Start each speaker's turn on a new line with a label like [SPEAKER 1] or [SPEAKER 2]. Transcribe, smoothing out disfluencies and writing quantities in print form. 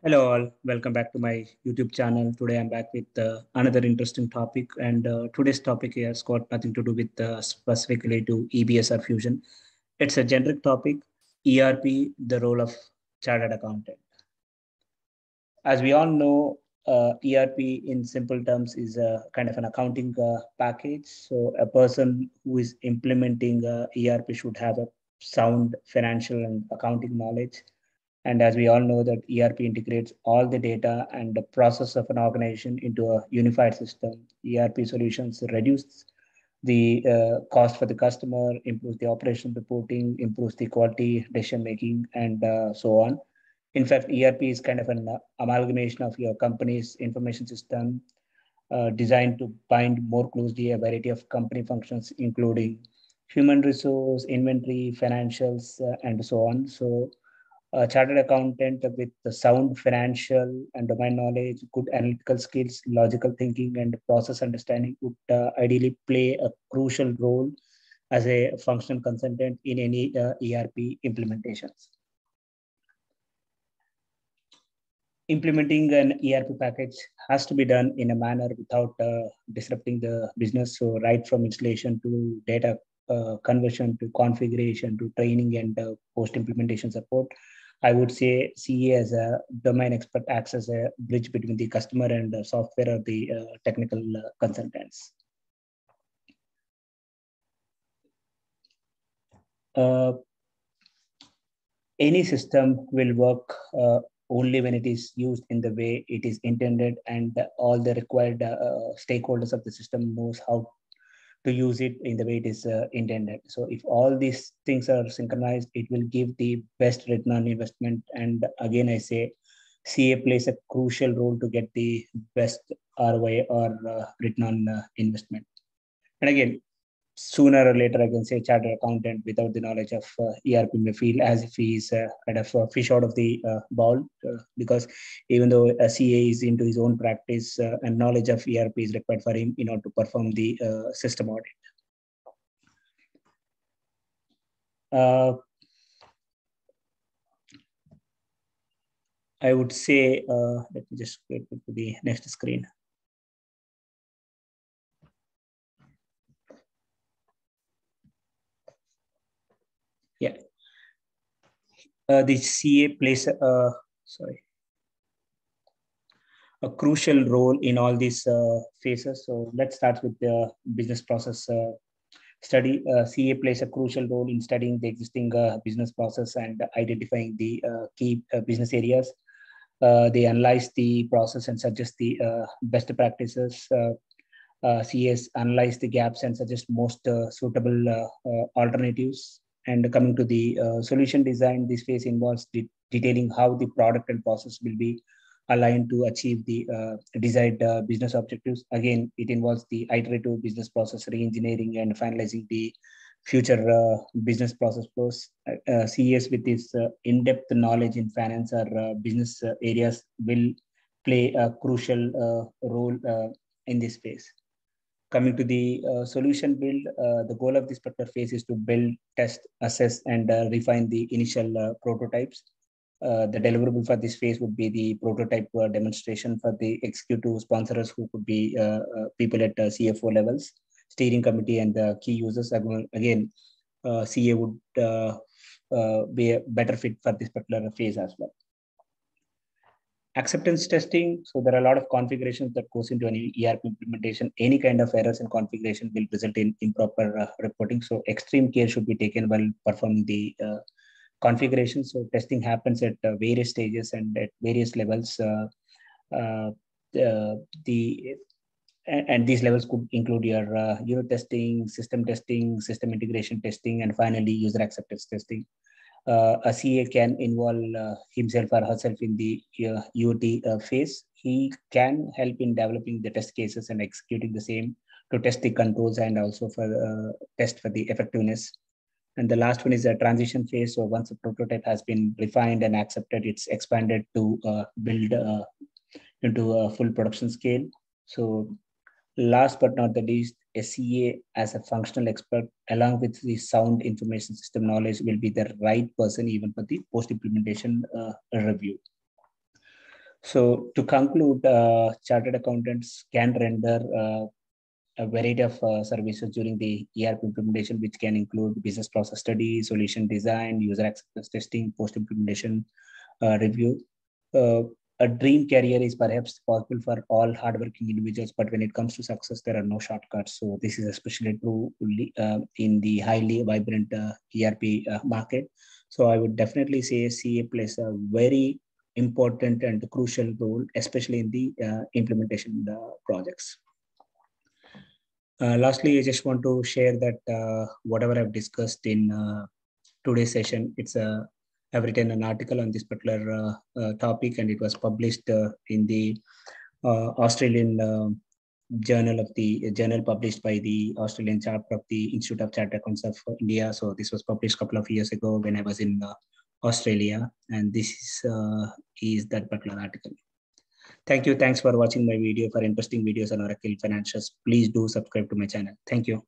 [SPEAKER 1] Hello all, welcome back to my YouTube channel. Today I'm back with another interesting topic, and today's topic has got nothing to do with specifically to EBS or Fusion. It's a generic topic, ERP, the role of chartered accountant. As we all know, ERP in simple terms is a kind of an accounting package. So a person who is implementing ERP should have a sound financial and accounting knowledge. And as we all know that ERP integrates all the data and the process of an organization into a unified system. ERP solutions reduce the cost for the customer, improves the operation reporting, improves the quality decision making, and so on. In fact, ERP is kind of an amalgamation of your company's information system designed to bind more closely a variety of company functions, including human resource, inventory, financials, and so on. So a chartered accountant with the sound financial and domain knowledge, good analytical skills, logical thinking, and process understanding would ideally play a crucial role as a functional consultant in any ERP implementations. Implementing an ERP package has to be done in a manner without disrupting the business. So right from installation to data conversion to configuration to training and post-implementation support, I would say CA as a domain expert acts as a bridge between the customer and the software or the technical consultants. Any system will work only when it is used in the way it is intended, and all the required stakeholders of the system knows how to use it in the way it is intended. So if all these things are synchronized, it will give the best return on investment. And again, I say CA plays a crucial role to get the best ROI or return on investment. And again, sooner or later, I can say chartered accountant without the knowledge of ERP may feel as if he is kind of a fish out of the bowl, because even though a CA is into his own practice and knowledge of ERP is required for him in order to perform the system audit. I would say, let me just go to the next screen. Yeah. The CA plays a crucial role in all these phases. So let's start with the business process study. CA plays a crucial role in studying the existing business process and identifying the key business areas. They analyze the process and suggest the best practices. CAs analyze the gaps and suggest most suitable alternatives. And coming to the solution design, this phase involves detailing how the product and process will be aligned to achieve the desired business objectives. Again, it involves the iterative business process re-engineering and finalizing the future business process flows. CES with this in-depth knowledge in finance or business areas will play a crucial role in this phase. Coming to the solution build, the goal of this particular phase is to build, test, assess, and refine the initial prototypes. The deliverable for this phase would be the prototype demonstration for the executive sponsors, who could be people at CFO levels, steering committee, and the key users. Again, CA would be a better fit for this particular phase as well. Acceptance testing. So there are a lot of configurations that goes into an ERP implementation. Any kind of errors in configuration will result in improper reporting. So extreme care should be taken while performing the configuration. So testing happens at various stages and at various levels. And these levels could include your unit testing, system integration testing, and finally user acceptance testing. A CA can involve himself or herself in the UAT phase. He can help in developing the test cases and executing the same to test the controls and also for test for the effectiveness. And the last one is a transition phase. So once a prototype has been refined and accepted, it's expanded to build into a full production scale. So last but not the least, a CA as a functional expert, along with the sound information system knowledge, will be the right person even for the post-implementation review. So to conclude, chartered accountants can render a variety of services during the ERP implementation, which can include business process study, solution design, user acceptance testing, post-implementation review. Uh, a dream career is perhaps possible for all hardworking individuals, but when it comes to success, there are no shortcuts. So this is especially true in the highly vibrant ERP market. So I would definitely say CA plays a very important and crucial role, especially in the implementation projects. Lastly, I just want to share that whatever I've discussed in today's session, I've written an article on this particular topic, and it was published in the Australian journal published by the Australian chapter of the Institute of Chartered Accountants of India. So this was published a couple of years ago when I was in Australia, and this is that particular article. Thank you. Thanks for watching my video. For interesting videos on Oracle Financials, please do subscribe to my channel. Thank you.